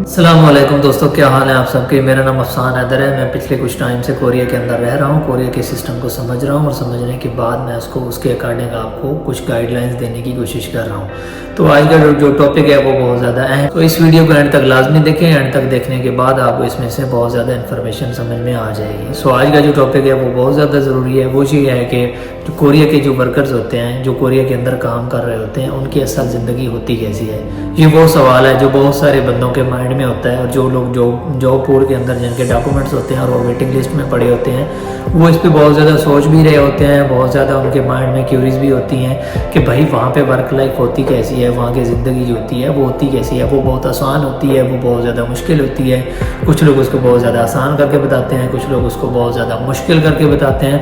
السلام علیکم دوستو، کیا حال ہے آپ سب کے؟ میرا نام افسان حیدر ہے۔ میں پچھلے کچھ ٹائم سے کوریا کے اندر رہ رہا ہوں، کوریا کے سسٹم کو سمجھ رہا ہوں، اور سمجھنے کے بعد میں اس کے اکارڈنگ آپ کو کچھ گائیڈ لائنز دینے کی کوشش کر رہا ہوں۔ تو آج کا جو ٹاپک ہے وہ بہت زیادہ اہم، تو اس ویڈیو کو اینڈ تک لازمی دیکھیں۔ اینڈ تک دیکھنے کے بعد آپ کو اس میں سے بہت زیادہ انفارمیشن سمجھ میں آ جائے گی۔ آج کا جو ٹاپک ہے وہ بہت زیادہ ضروری ہے۔ وہ یہ ہے کہ کوریا کے جو ورکرز ہوتے ہیں، جو کوریا کے اندر کام کر رہے ہوتے ہیں، ان کی اصل زندگی ہوتی کیسی ہے؟ یہ وہ سوال ہے جو بہت سارے بندوں کے مائنڈ میں ہوتا ہے، اور جو لوگ جاب پور کے اندر جن کے ڈاکومنٹس ہوتے ہیں اور وہ ویٹنگ لسٹ میں پڑے ہوتے ہیں، وہ اس پہ بہت زیادہ سوچ بھی رہے ہوتے ہیں۔ بہت زیادہ ان کے مائنڈ میں کیوریز بھی ہوتی ہیں کہ بھائی وہاں پہ ورک لائف ہوتی کیسی ہے، وہاں کی زندگی جو ہوتی ہے وہ ہوتی کیسی ہے؟ وہ بہت آسان ہوتی ہے، وہ بہت زیادہ مشکل ہوتی ہے؟ کچھ لوگ اس کو بہت زیادہ آسان کر کے بتاتے ہیں، کچھ لوگ اس کو بہت زیادہ مشکل کر کے بتاتے ہیں۔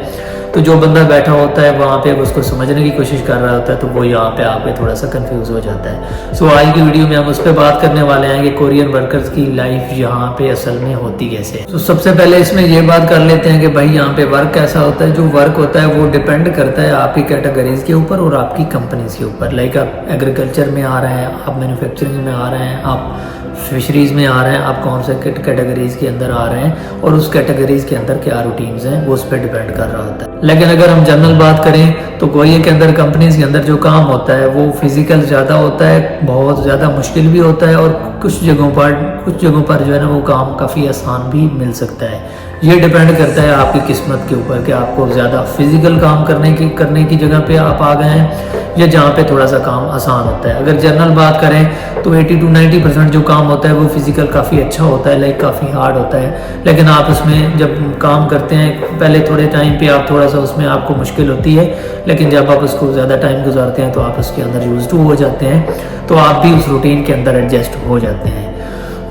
تو جو بندہ بیٹھا ہوتا ہے وہاں پہ اس کو سمجھنے کی کوشش کر رہا ہوتا ہے، تو وہ یہاں پہ آ کے تھوڑا سا کنفیوز ہو جاتا ہے۔ آج کی ویڈیو میں ہم اس پہ بات کرنے والے ہیں کہ کورین ورکرز کی لائف یہاں پہ اصل میں ہوتی کیسے ہے۔ تو سب سے پہلے اس میں یہ بات کر لیتے ہیں کہ بھائی یہاں پہ ورک کیسا ہوتا ہے۔ جو ورک ہوتا ہے وہ ڈیپینڈ کرتا ہے آپ کی کیٹیگریز کے اوپر اور آپ کی کمپنیز کے اوپر۔ لائک آپ ایگریکلچر میں آ رہے ہیں، آپ مینوفیکچرنگ میں آ رہے ہیں، آپ فشریز میں آ رہے ہیں، آپ کون سے کیٹیگریز کے اندر آ رہے ہیں، اور اس کیٹیگریز کے اندر کیا روٹینز ہیں، وہ اس پہ ڈیپینڈ کر رہا ہوتا ہے۔ لیکن اگر ہم جنرل بات کریں تو کوریا کے اندر کمپنیز کے اندر جو کام ہوتا ہے وہ فزیکل زیادہ ہوتا ہے، بہت زیادہ مشکل بھی ہوتا ہے، اور کچھ جگہوں پر جو ہے نا وہ کام کافی آسان بھی مل سکتا ہے۔ یہ ڈیپینڈ کرتا ہے آپ کی قسمت کے اوپر کہ آپ کو زیادہ فزیکل کام کرنے کی جگہ پہ آپ آ گئے ہیں، یا جہاں پہ تھوڑا سا کام آسان ہوتا ہے۔ اگر جنرل بات کریں تو 80 to 90% جو کام ہوتا ہے وہ فزیکل کافی اچھا ہوتا ہے، لائک کافی ہارڈ ہوتا ہے، لیکن آپ اس میں جب کام کرتے ہیں پہلے تھوڑے ٹائم پہ آپ تھوڑا سا اس میں آپ کو مشکل ہوتی ہے، لیکن جب آپ اس کو زیادہ ٹائم گزارتے ہیں تو آپ اس کے اندر یوزڈ ہو جاتے ہیں، تو آپ بھی اس روٹین کے اندر ایڈجسٹ ہو جاتے ہیں۔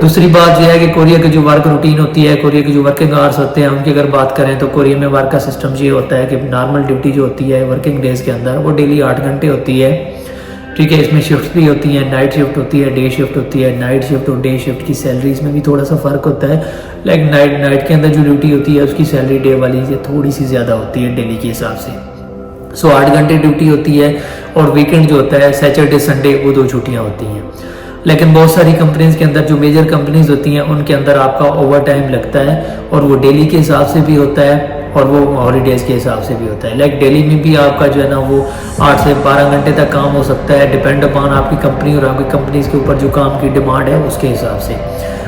دوسری بات یہ ہے کہ کوریا کی جو ورک روٹین ہوتی ہے، کوریا کی جو ورکنگ آورس ہوتے ہیں، ان کی اگر بات کریں تو کوریا میں ورک کا سسٹم یہ ہوتا ہے کہ نارمل ڈیوٹی جو ہوتی ہے ورکنگ ڈیز کے اندر وہ ڈیلی 8 گھنٹے ہوتی ہے، ٹھیک ہے۔ اس میں شفٹ بھی ہوتی ہیں، نائٹ شفٹ ہوتی ہے، ڈے شفٹ ہوتی ہے۔ نائٹ شفٹ اور ڈے شفٹ کی سیلریز میں بھی تھوڑا سا فرق ہوتا ہے، لیکن نائٹ کے اندر جو ڈیوٹی ہوتی ہے اس کی سیلری ڈے والی سے تھوڑی سی زیادہ ہوتی ہے ڈیلی کے حساب سے۔ 8 گھنٹے ڈیوٹی ہوتی ہے، اور ویکنڈ جو ہوتا ہے سیٹرڈے سنڈے وہ 2 چھٹیاں ہوتی ہیں۔ لیکن بہت ساری کمپنیز کے اندر جو میجر کمپنیز ہوتی ہیں ان کے اندر آپ کا اوور ٹائم لگتا ہے، اور وہ ڈیلی کے حساب سے بھی ہوتا ہے اور وہ ہالیڈیز کے حساب سے بھی ہوتا ہے۔ لائک ڈیلی میں بھی آپ کا جو ہے نا وہ 8 سے 12 گھنٹے تک کام ہو سکتا ہے، ڈیپینڈ اپان آپ کی کمپنی اور آپ کی کمپنیز کے اوپر جو کام کی ڈیمانڈ ہے اس کے حساب سے،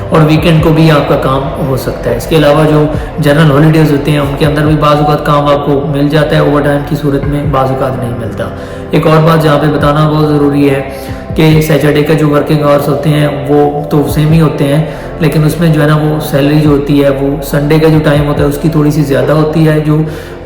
اور ویکنڈ کو بھی آپ کا کام ہو سکتا ہے۔ اس کے علاوہ جو جنرل ہالیڈیز ہوتے ہیں ان کے اندر بھی بعض اوقات کام آپ کو مل جاتا ہے اوور ٹائم کی صورت میں، بعض اوقات نہیں ملتا۔ ایک اور بات جہاں پہ بتانا بہت ضروری ہے کہ سیٹرڈے کا جو ورکنگ آورس ہوتے ہیں وہ تو سیم ہی ہوتے ہیں، لیکن اس میں جو ہے نا وہ سیلری جو ہوتی ہے وہ سنڈے کا جو ٹائم ہوتا ہے اس کی تھوڑی سی زیادہ ہوتی ہے۔ جو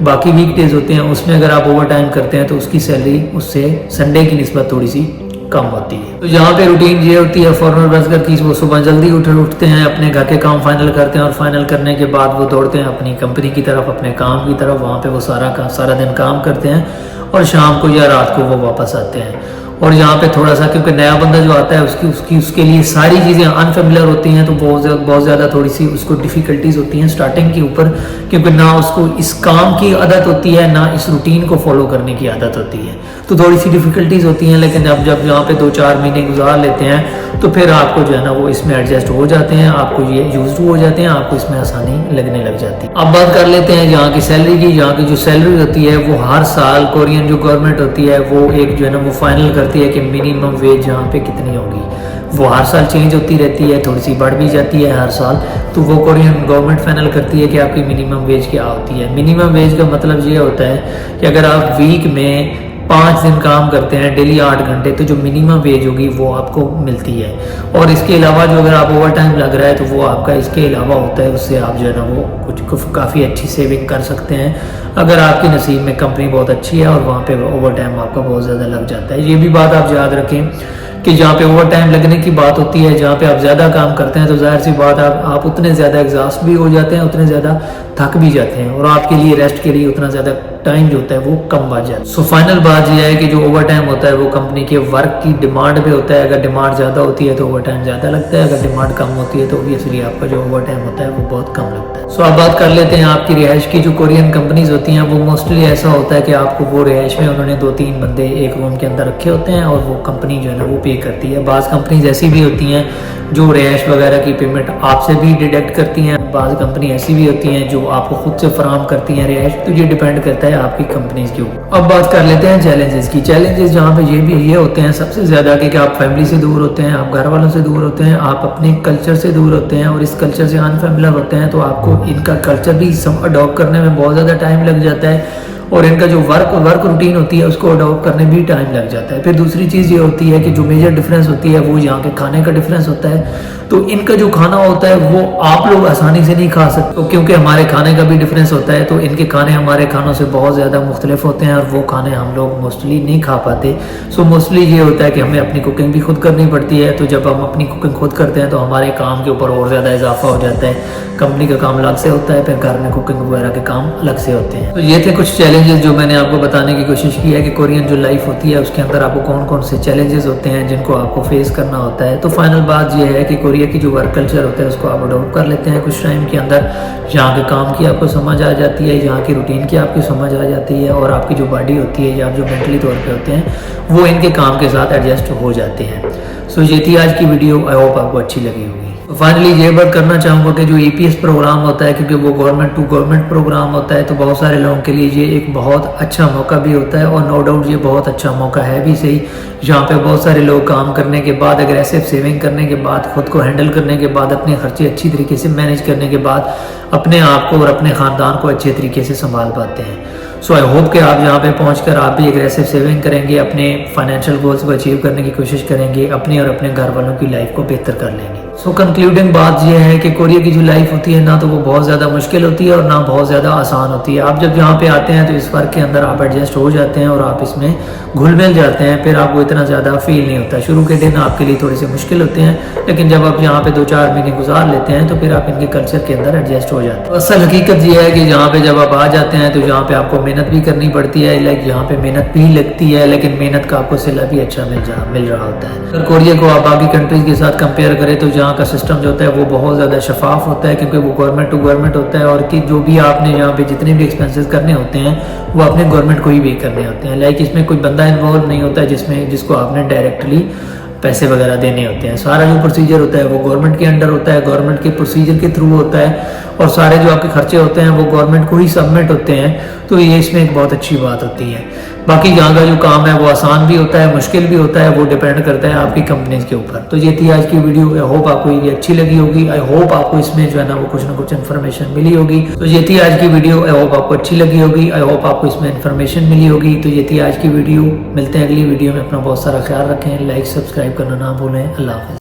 باقی ویک ڈیز ہوتے ہیں اس میں اگر آپ اوور ٹائم کرتے ہیں تو اس کی سیلری اس سے سنڈے کی نسبت تھوڑی سی کم ہوتی ہے۔ تو یہاں پہ روٹین یہ ہوتی ہے فارمر ورکر کی، وہ صبح جلدی اٹھتے ہیں، اپنے گھر کے کام فائنل کرتے ہیں، اور فائنل کرنے کے بعد وہ دوڑتے ہیں اپنی کمپنی کی طرف، اپنے کام کی طرف۔ وہاں پہ وہ سارا دن کام کرتے ہیں، اور شام کو یا رات کو وہ واپس آتے ہیں۔ اور یہاں پہ تھوڑا سا کیونکہ نیا بندہ جو آتا ہے اس کے لیے ساری چیزیں انفیملیئر ہوتی ہیں، تو بہت زیادہ تھوڑی سی اس کو ڈیفیکلٹیز ہوتی ہیں سٹارٹنگ کے اوپر، کیونکہ نہ اس کو اس کام کی عادت ہوتی ہے، نہ اس روٹین کو فالو کرنے کی عادت ہوتی ہے، تو تھوڑی سی ڈیفیکلٹیز ہوتی ہیں۔ لیکن جب یہاں پہ 2-4 مہینے گزار لیتے ہیں تو پھر آپ کو جو ہے نا وہ اس میں ایڈجسٹ ہو جاتے ہیں، آپ کو یہ یوزڈ ہو جاتے ہیں، آپ کو اس میں آسانی لگنے لگ جاتی ہے۔ اب بات کر لیتے ہیں یہاں کی سیلری کی۔ یہاں کی جو سیلری ہوتی ہے وہ ہر سال کورین جو گورنمنٹ ہوتی ہے وہ ایک جو ہے نا وہ فائنل کرتی ہے کہ منیمم ویج یہاں پہ کتنی ہوگی۔ وہ ہر سال چینج ہوتی رہتی ہے، تھوڑی سی بڑھ بھی جاتی ہے ہر سال، تو وہ کورین گورنمنٹ فائنل کرتی ہے کہ آپ کی منیمم ویج کیا ہوتی ہے۔ منیمم ویج کا مطلب یہ ہوتا ہے کہ اگر آپ ویک میں 5 دن کام کرتے ہیں ڈیلی 8 گھنٹے، تو جو منیمم ویج ہوگی وہ آپ کو ملتی ہے، اور اس کے علاوہ جو اگر آپ اوور ٹائم لگ رہا ہے تو وہ آپ کا اس کے علاوہ ہوتا ہے، اس سے آپ جو ہے نا وہ کچھ کافی اچھی سیونگ کر سکتے ہیں اگر آپ کی نصیب میں کمپنی بہت اچھی ہے اور وہاں پہ اوور ٹائم آپ کا بہت زیادہ لگ جاتا ہے۔ یہ بھی بات آپ یاد رکھیں کہ جہاں پہ اوور ٹائم لگنے کی بات ہوتی ہے، جہاں پہ آپ زیادہ کام کرتے ہیں، تو ظاہر سی بات آپ اتنے زیادہ ایگزاسٹ بھی ہو جاتے ہیں، اتنے زیادہ تھک بھی جاتے ہیں، اور آپ کے لیے ریسٹ کے لیے اتنا زیادہ ٹائم جو ہوتا ہے وہ کم بچ جاتا ہے. سو فائنل بات یہ ہے کہ جو اوور ٹائم ہوتا ہے وہ کمپنی کے ورک کی ڈیمانڈ پہ ہوتا ہے. اگر ڈیمانڈ زیادہ ہوتی ہے تو اوور ٹائم زیادہ لگتا ہے, اگر ڈیمانڈ کم ہوتی ہے تو اوبویسلی آپ کا جو اوور ٹائم ہوتا ہے وہ بہت کم لگتا ہے. سو اب بات کر لیتے ہیں آپ کی رہائش کی. جو کورین کمپنیز ہوتی ہیں وہ موسٹلی ایسا ہوتا ہے کہ آپ کو وہ رہائش میں انہوں نے 2-3 بندے ایک روم کے اندر رکھے ہوتے ہیں اور وہ کمپنی جو ہے نا وہ پے کرتی ہے. بعض کمپنیز ایسی بھی ہوتی ہیں جو رہائش وغیرہ کی پیمنٹ آپ سے بھی ڈیڈکٹ کرتی ہیں, بعض کمپنی ایسی بھی ہوتی ہیں جو آپ کو خود سے فراہم کرتی ہیں رہائش. تو یہ ڈیپینڈ کرتا ہے آپ کی کمپنیز کے اوپر. اب بات کر لیتے ہیں چیلنجز کی. چیلنجز جہاں پہ یہ ہوتے ہیں سب سے زیادہ کہ آپ فیملی سے دور ہوتے ہیں, آپ گھر والوں سے دور ہوتے ہیں, آپ اپنے کلچر سے دور ہوتے ہیں اور اس کلچر سے انفیملیئر ہوتے ہیں, تو آپ کو ان کا کلچر بھی اڈاپٹ کرنے میں بہت زیادہ ٹائم لگ جاتا ہے اور ان کا جو ورک روٹین ہوتی ہے اس کو اڈاپٹ کرنے میں بھی ٹائم لگ جاتا ہے. پھر دوسری چیز یہ ہوتی ہے کہ جو میجر ڈفرینس ہوتی ہے وہ یہاں کے کھانے کا ڈفرینس ہوتا ہے. تو ان کا جو کھانا ہوتا ہے وہ آپ لوگ آسانی سے نہیں کھا سکتے کیونکہ ہمارے کھانے کا بھی ڈفرینس ہوتا ہے. تو ان کے کھانے ہمارے کھانوں سے بہت زیادہ مختلف ہوتے ہیں اور وہ کھانے ہم لوگ موسٹلی نہیں کھا پاتے. سو موسٹلی یہ ہوتا ہے کہ ہمیں اپنی کوکنگ بھی خود کرنی پڑتی ہے. تو جب ہم اپنی کوکنگ خود کرتے ہیں تو ہمارے کام کے اوپر اور زیادہ اضافہ ہو جاتا ہے. کمپنی کا کام الگ سے ہوتا ہے, پھر گھر میں کوکنگ وغیرہ کے کام الگ سے ہوتے ہیں. تو یہ تھے کچھ چیلنجز جو میں نے آپ کو بتانے کی کوشش کی ہے کہ کورین جو لائف ہوتی ہے اس کے اندر آپ کو کون کون سے چیلنجز ہوتے ہیں جن کو آپ کو فیس کرنا ہوتا ہے. تو فائنل بات یہ ہے کہ کوریا کی جو ورک کلچر ہوتا ہے اس کو آپ اڈاپٹ کر لیتے ہیں کچھ ٹائم کے اندر. یہاں کے کام کی آپ کو سمجھ آ جاتی ہے, یہاں کی روٹین کی آپ کی سمجھ آ جاتی ہے اور آپ کی جو باڈی ہوتی ہے یا آپ جو مینٹلی طور پہ ہوتے ہیں وہ ان کے کام کے ساتھ ایڈجسٹ ہو جاتے ہیں. سو یہ تھی آج کی ویڈیو, آئی ہوپ آپ کو اچھی لگی ہوگی. فائنلی یہ بات کرنا چاہوں گا کہ جو EPS پروگرام ہوتا ہے کیونکہ وہ گورنمنٹ ٹو گورنمنٹ پروگرام ہوتا ہے تو بہت سارے لوگوں کے لیے یہ ایک بہت اچھا موقع بھی ہوتا ہے اور نو ڈاؤٹ یہ بہت اچھا موقع ہے بھی صحیح. جہاں پہ بہت سارے لوگ کام کرنے کے بعد, اگریسو سیونگ کرنے کے بعد, خود کو ہینڈل کرنے کے بعد, اپنے خرچے اچھی طریقے سے مینیج کرنے کے بعد اپنے آپ کو اور اپنے خاندان کو اچھے طریقے سے سنبھال پاتے ہیں. سو آئی ہوپ کہ آپ یہاں پہ پہنچ کر آپ بھی اگریسو سیونگ کریں گے, اپنے فائنینشیل گولز کو اچیو کرنے کی کوشش کریں گے, اپنے اور اپنے گھر والوں کی لائف کو بہتر کر لیں گے. سو کنکلوڈنگ بات یہ ہے کہ کوریا کی جو لائف ہوتی ہے نہ تو وہ بہت زیادہ مشکل ہوتی ہے اور نہ بہت زیادہ آسان ہوتی ہے. آپ جب یہاں پہ آتے ہیں تو اس فرق کے اندر آپ ایڈجسٹ ہو جاتے ہیں اور آپ اس میں گھل مل جاتے ہیں. پھر آپ کو اتنا زیادہ فیل نہیں ہوتا. شروع کے دن آپ کے لیے تھوڑے سے مشکل ہوتے ہیں لیکن جب آپ یہاں پہ 2-4 مہینے گزار لیتے ہیں تو پھر آپ ان کے کلچر کے اندر ایڈجسٹ ہو جاتے ہیں. اصل حقیقت یہ ہے کہ یہاں پہ جب آپ آ جاتے ہیں تو یہاں پہ آپ کو محنت بھی کرنی پڑتی ہے, لائک یہاں پہ محنت بھی لگتی ہے لیکن محنت کا آپ کو صلہ بھی اچھا مل رہا ہوتا ہے. اگر کوریا کو آپ باقی کنٹریز کے ساتھ کمپیئر کریں تو جہاں کا سسٹم جو ہوتا ہے وہ بہت زیادہ شفاف ہوتا ہے کیونکہ وہ گورنمنٹ ٹو گورنمنٹ ہوتا ہے اور کہ جو بھی آپ نے یہاں پہ جتنے بھی ایکسپینسز کرنے ہوتے ہیں وہ اپنے گورنمنٹ کو ہی پے کرنے ہوتے ہیں. لائک اس میں کوئی بندہ انوالو نہیں ہوتا ہے جس کو آپ نے ڈائریکٹلی پیسے وغیرہ دینے ہوتے ہیں. سارا جو پروسیجر ہوتا ہے وہ گورنمنٹ کے انڈر ہوتا ہے, گورنمنٹ کے پروسیجر کے تھرو ہوتا ہے اور سارے جو آپ کے خرچے ہوتے ہیں وہ گورنمنٹ کو ہی سبمٹ ہوتے ہیں. تو یہ اس میں ایک بہت اچھی بات ہوتی ہے. باقی یہاں کا جو کام ہے وہ آسان بھی ہوتا ہے, مشکل بھی ہوتا ہے, وہ ڈیپینڈ کرتا ہے آپ کی کمپنیز کے اوپر. تو یہ تھی آج کی ویڈیو. آئی ہوپ آپ کو یہ اچھی لگی ہوگی. آئی ہوپ آپ کو اس میں جو ہے نا وہ کچھ نہ کچھ انفارمیشن ملی ہوگی. تو یہ تھی آج کی ویڈیو. آئی ہوپ آپ کو اچھی لگی ہوگی. آئی ہوپ آپ کو اس میں انفارمیشن ملی ہوگی. تو یہ تھی آج کی ویڈیو. ملتے ہیں اگلی ویڈیو میں. اپنا بہت سارا خیال رکھیں. لائک سبسکرائب کرنا نہ بھولیں. اللہ حافظ.